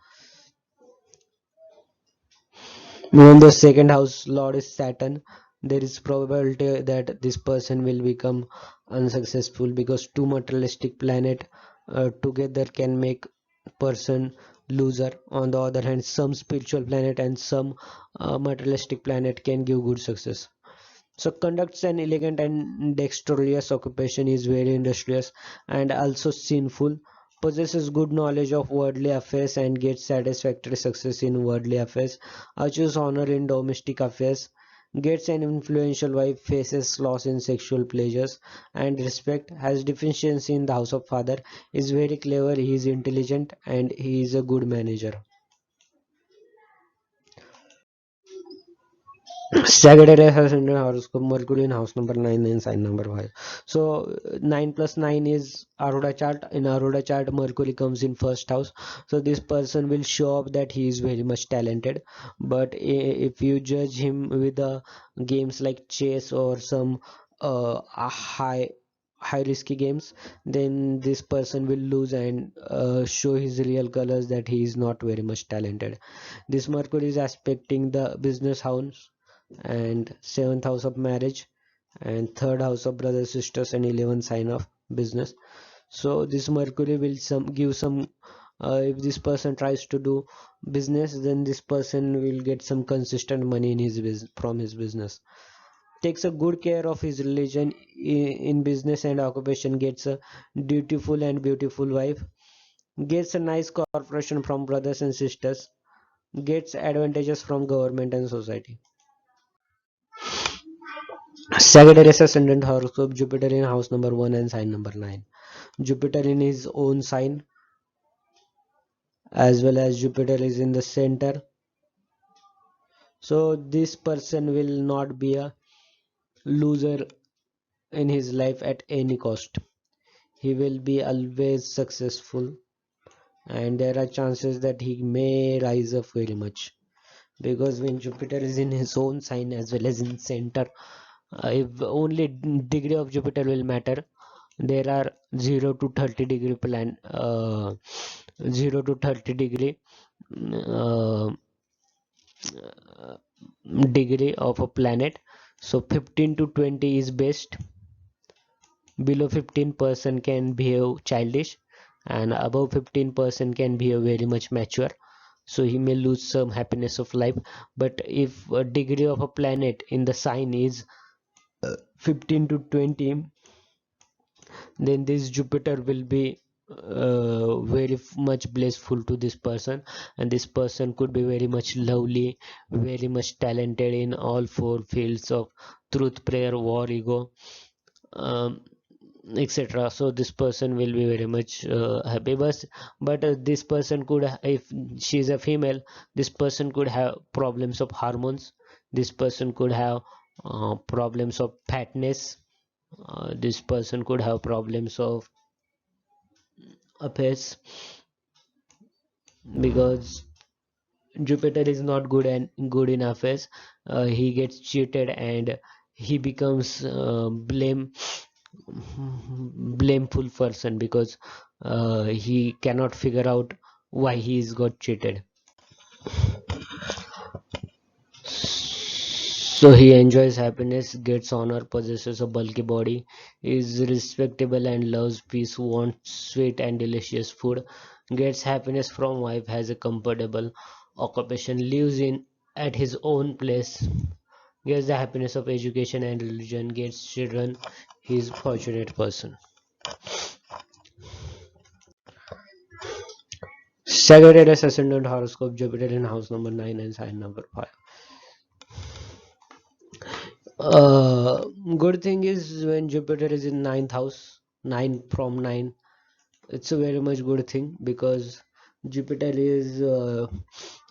When the second house lord is Saturn, there is probability that this person will become unsuccessful, because two materialistic planet together can make person loser. On the other hand, some spiritual planet and some materialistic planet can give good success. So conducts an elegant and dexterous occupation, is very industrious and also sinful, possesses good knowledge of worldly affairs and gets satisfactory success in worldly affairs, achieves honor in domestic affairs, gets an influential wife, faces loss in sexual pleasures and respect, has deficiency in the house of father, is very clever, he is intelligent, and he is a good manager. Sagittarius has Indian horoscope, Mercury in house number 9 and sign number 5. So 9 plus 9 is Aroda chart. In Aroda chart, Mercury comes in first house. So this person will show up that he is very much talented. But if you judge him with games like chess or some a high risky games, then this person will lose and show his real colors, that he is not very much talented. This Mercury is aspecting the business house, and seventh house of marriage, and third house of brothers sisters, and 11th sign of business. So this Mercury will some give some if this person tries to do business, then this person will get some consistent money in his from his business. Takes a good care of his religion in business and occupation, gets a dutiful and beautiful wife, gets a nice cooperation from brothers and sisters, gets advantages from government and society. Sagittarius Ascendant Horoscope, Jupiter in house number 1 and sign number 9. Jupiter in his own sign, as well as Jupiter is in the center. So this person will not be a loser in his life at any cost. He will be always successful, and there are chances that he may rise up very much, because when Jupiter is in his own sign as well as in center, if only degree of Jupiter will matter. There are 0 to 30 degree 0 to 30 degree uh, degree of a planet. So 15 to 20 is best. Below 15% can behave childish, and above 15% can behave very much mature. So he may lose some happiness of life. But if a degree of a planet in the sign is 15 to 20, then this Jupiter will be very much blissful to this person, and this person could be very much lovely, very much talented in all four fields of truth, prayer, war, ego, um, etc. So this person will be very much happy. But this person could, if she is a female, this person could have problems of hormones. This person could have problems of fatness. This person could have problems of affairs, because Jupiter is not good and good in affairs. He gets cheated, and he becomes blameful person, because he cannot figure out why he is got cheated. So he enjoys happiness, gets honor, possesses a bulky body, is respectable and loves peace, wants sweet and delicious food, gets happiness from wife, has a comfortable occupation, lives in at his own place, gets the happiness of education and religion, gets children. He is fortunate person. Sagittarius Ascendant Horoscope, Jupiter in house number 9 and sign number 5. Uh, Good thing is when Jupiter is in ninth house, 9 from 9, it's a very much good thing, because Jupiter is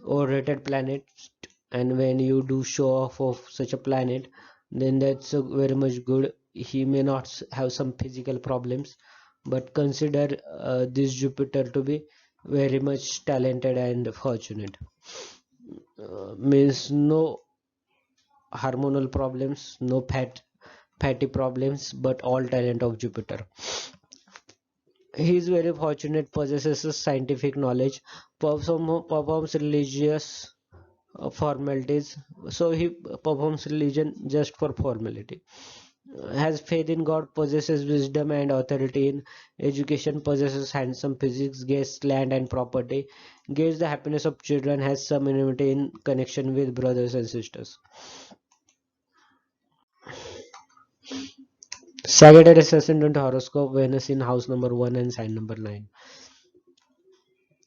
overrated planet, and when you do show off of such a planet, then that's a very much good. He may not have some physical problems, but consider this Jupiter to be very much talented and fortunate. Means no hormonal problems, no fatty problems, but all talent of Jupiter. He is very fortunate, possesses a scientific knowledge, performs religious formalities. So he performs religion just for formality. Has faith in God, possesses wisdom and authority in education, possesses handsome physics, gets land and property, gets the happiness of children, has some anonymity in connection with brothers and sisters. Sagittarius Ascendant Horoscope, Venus in house number 1 and sign number 9.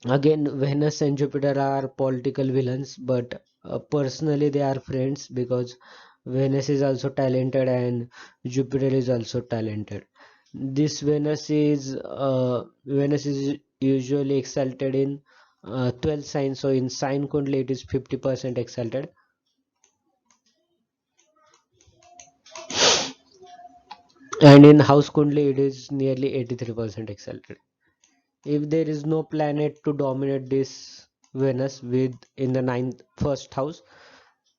Again, Venus and Jupiter are political villains, but personally they are friends, because Venus is also talented and Jupiter is also talented. This Venus is usually exalted in 12 signs, so in sign kundli it is 50% exalted, and in house kundli it is nearly 83% exalted. If there is no planet to dominate this Venus with in the ninth first house,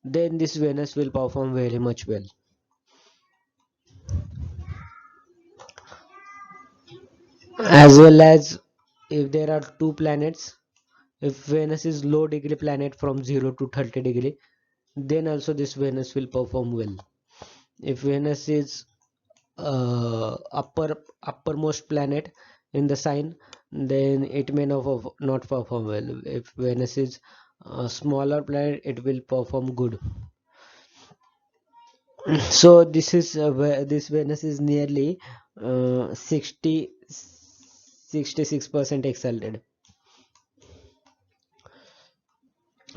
then this Venus will perform very much well. As well as if there are two planets, if Venus is low degree planet from 0 to 30 degree, then also this Venus will perform well. If Venus is uppermost planet in the sign, then it may not perform well. If Venus is a smaller planet, it will perform good. So this Venus is nearly 66% exalted.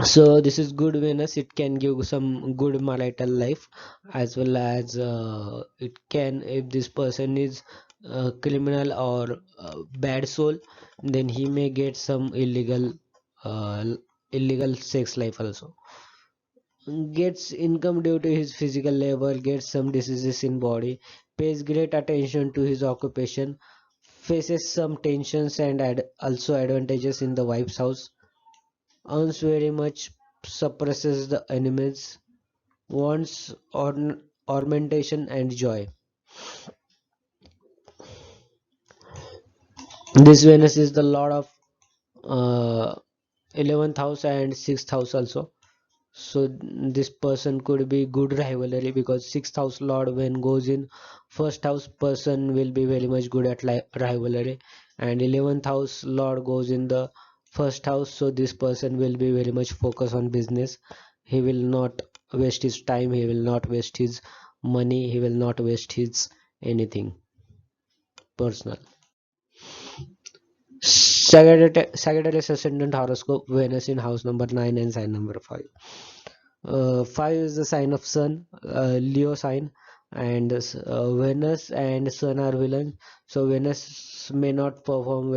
So this is good Venus. It can give some good marital life, as well as it can, if this person is criminal or bad soul, then he may get some uh, illegal sex life also. Gets income due to his physical labor, gets some diseases in body, pays great attention to his occupation, faces some tensions and also advantages in the wife's house, earns very much, suppresses the enemies, wants ornamentation and joy. This Venus is the lord of uh, 11th house and 6th house also. So this person could be good rivalry, because 6th house lord when goes in first house, person will be very much good at rivalry, and 11th house lord goes in the first house, so this person will be very much focused on business. He will not waste his time, he will not waste his money, he will not waste his anything personal. Sagittarius ascendant horoscope, Venus in house number 9 and sign number 5. 5 is the sign of sun, Leo sign, and Venus and sun are villains. So Venus may not perform uh,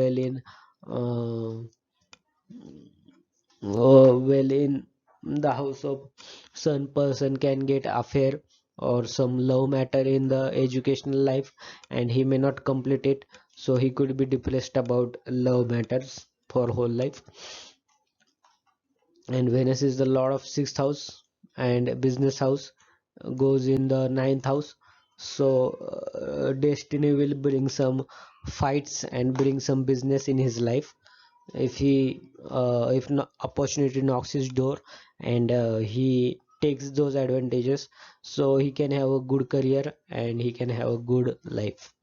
well in the house of sun. Person can get affair or some love matter in the educational life, and he may not complete it. So he could be depressed about love matters for whole life. And Venus is the lord of sixth house, and business house goes in the ninth house. So destiny will bring some fights and bring some business in his life. If he if no, opportunity knocks his door, and he takes those advantages, so he can have a good career and he can have a good life.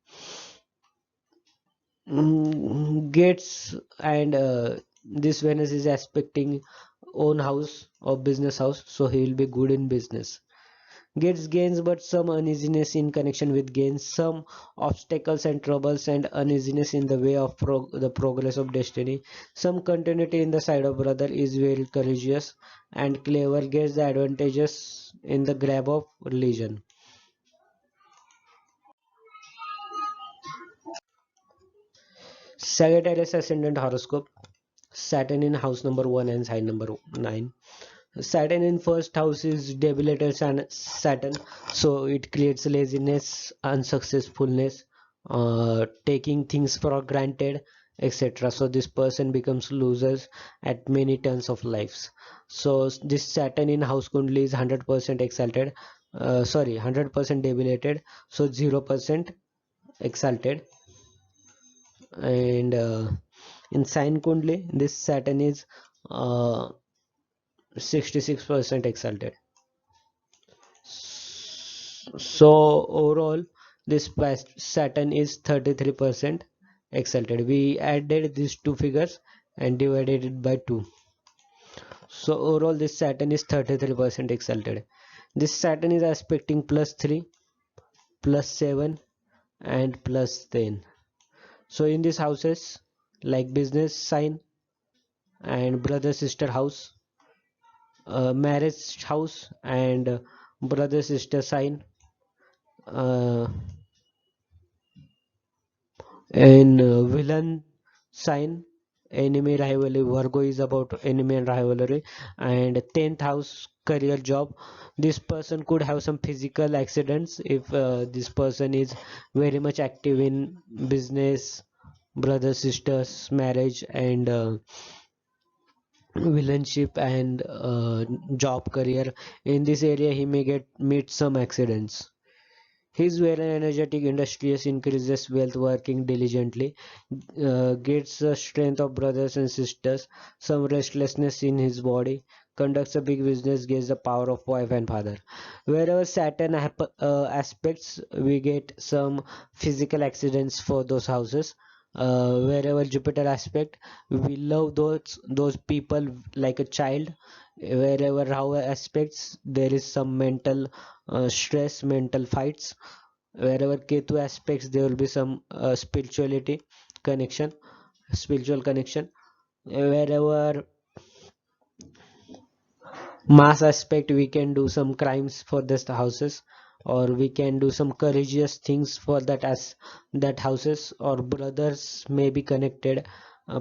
Gets and this Venus is aspecting own house or business house, so he will be good in business. Gets gains, but some uneasiness in connection with gains, some obstacles and troubles and uneasiness in the way of the progress of destiny, some continuity in the side of brother, is very courageous and clever, gets the advantages in the grab of religion. Sagittarius ascendant horoscope, Saturn in house number 1 and sign number 9. Saturn in first house is debilitated Saturn, so it creates laziness, unsuccessfulness, taking things for granted, etc. So this person becomes losers at many turns of lives. So this Saturn in house kundli is 100% exalted, 100% debilitated, so 0% exalted, and in sign kundli this Saturn is 66% exalted. So overall, this past Saturn is 33% exalted. We added these two figures and divided it by 2. So overall, this Saturn is 33% exalted. This Saturn is aspecting plus 3, plus 7, and plus 10. So in these houses, like business sign and brother sister house, marriage house and brother sister sign, uh, and villain sign, enemy rivalry. Virgo is about enemy and rivalry. And 10th house, career job. This person could have some physical accidents if this person is very much active in business, brothers sisters marriage, and villainship and job career. In this area he may get meet some accidents. He's very energetic, industrious, increases wealth working diligently, gets the strength of brothers and sisters, some restlessness in his body, conducts a big business, gets the power of wife and father. Wherever Saturn aspects, we get some physical accidents for those houses. Wherever Jupiter aspect, we love those people like a child. Wherever Rahu aspects, there is some mental stress, mental fights. Wherever Ketu aspects, there will be some connection, spiritual connection. Wherever Mass aspect, we can do some crimes for this houses, or we can do some courageous things for that as that houses, or brothers may be connected,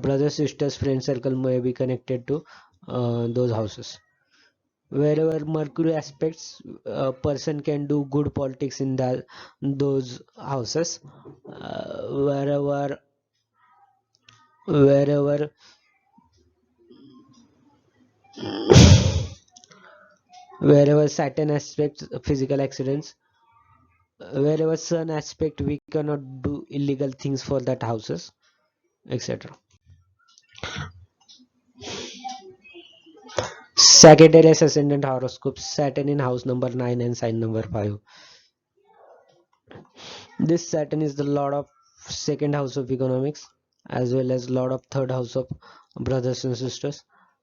brothers, sisters, friend circle may be connected to those houses. Wherever Mercury aspects, a person can do good politics in those houses. Wherever wherever Saturn aspects, physical accidents. Wherever Sun aspect, we cannot do illegal things for that houses, etc. Sagittarius ascendant horoscope, Saturn in house number 9 and sign number 5. This Saturn is the lord of second house of economics, as well as lord of third house of brothers and sisters.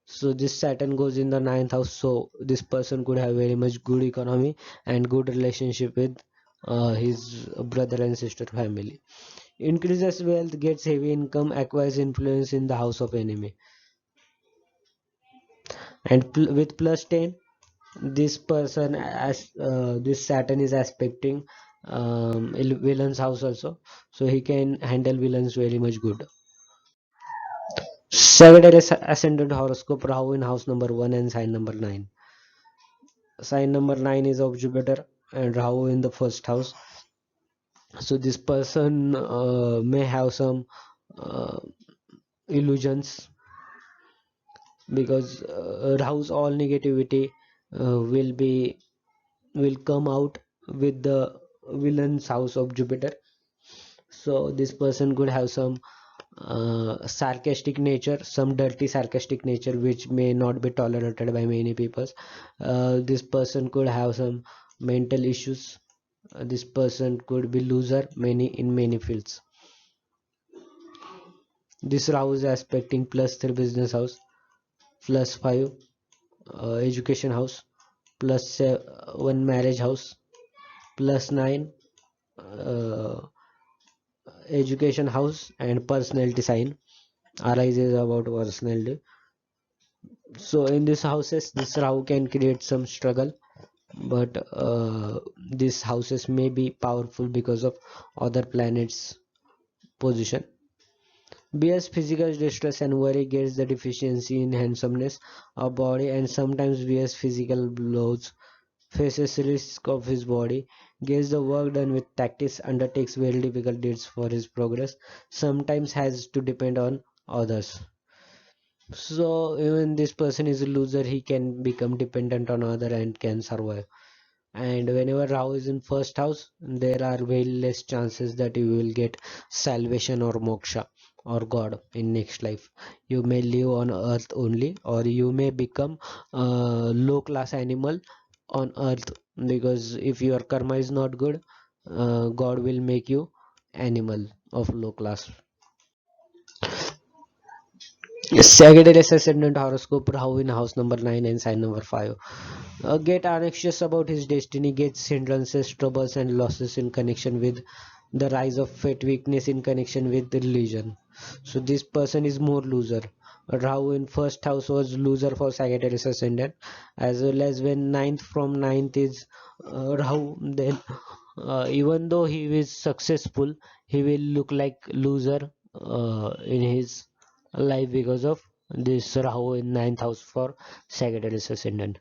So this Saturn goes in the ninth house, so this person could have very much good economy and good relationship with his brother and sister family. Increases wealth, gets heavy income, acquires influence in the house of enemy. And with plus 10, this person as this Saturn is aspecting villain's house also, so he can handle villains very much good. Sagittarius ascendant horoscope, Rahu in house number 1 and sign number 9. Sign number 9 is of Jupiter and Rahu in the first house. So this person may have some uh, illusions, because Rahu's all negativity will come out with the villain's house of Jupiter. So this person could have some sarcastic nature, some dirty sarcastic nature, which may not be tolerated by many people. This person could have some mental issues. This person could be loser many in many fields. This Rahu is aspecting plus 3 business house, plus 5 education house, plus 1 marriage house, plus 9 uh, education house, and personality sign arises about personality. So in these houses, this Rahu can create some struggle, but these houses may be powerful because of other planets position. BS physical distress and worry gets the deficiency in handsomeness of body, and sometimes BS physical blows, faces risk of his body, gets the work done with tactics, undertakes very difficult deeds for his progress, sometimes has to depend on others. So even this person is a loser, he can become dependent on other and can survive. And whenever Rahu is in first house, there are very less chances that you will get salvation or moksha or God in next life. You may live on earth only, or you may become a low class animal on earth, because if your karma is not good, God will make you animal of low class. Sagittarius ascendant horoscope, Rahu in house number 9 and sign number 5. Get anxious about his destiny, gets hindrances, troubles, and losses in connection with the rise of fate, weakness in connection with religion. So this person is more loser. Rahu in first house was loser for Sagittarius ascendant, as well as when ninth from ninth is Rahu, then even though he is successful, he will look like loser in his life because of this Rahu in ninth house for Sagittarius ascendant.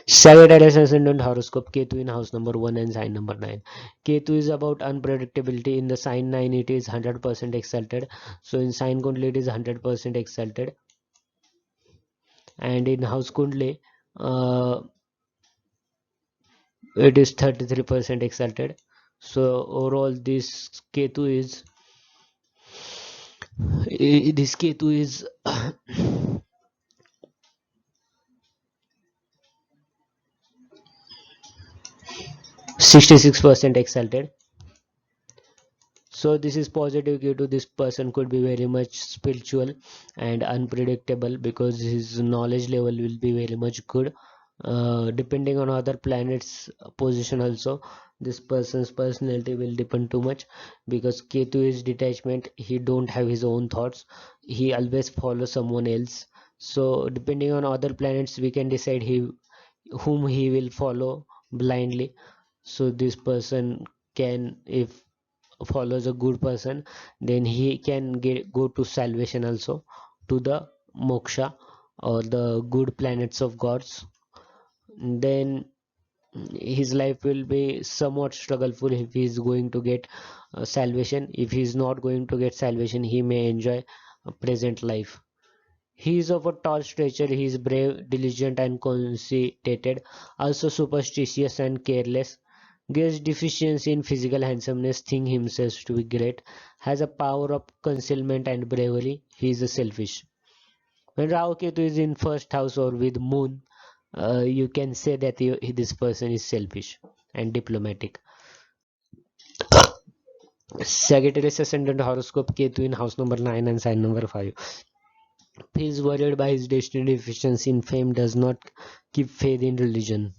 Sagittarius ascendant horoscope, Ketu in house number 1 and sign number 9. Ketu is about unpredictability. In the sign 9 it is 100% exalted. So in sign Kundli it is 100% exalted. And in house Kundli it is 33% exalted. So overall this Ketu is 66% exalted. So this is positive due to this person could be very much spiritual and unpredictable, because his knowledge level will be very much good. Depending on other planets position also, this person's personality will depend too much, because Ketu is detachment. He don't have his own thoughts, he always follows someone else. So depending on other planets we can decide whom he will follow blindly. So this person can, if follows a good person, then he can go to salvation also, to the moksha or the good planets of gods. Then his life will be somewhat struggleful if he is going to get salvation. If he is not going to get salvation, he may enjoy a present life. He is of a tall stature, he is brave, diligent and conceited, also superstitious and careless, gets deficiency in physical handsomeness, thinks himself to be great, has a power of concealment and bravery. He is a selfish. When Rahu Ketu is in first house or with moon, you can say that this person is selfish and diplomatic. Sagittarius ascendant horoscope Ketu in house number 9 and sign number 5. He is worried by his destiny deficiency in fame, does not keep faith in religion.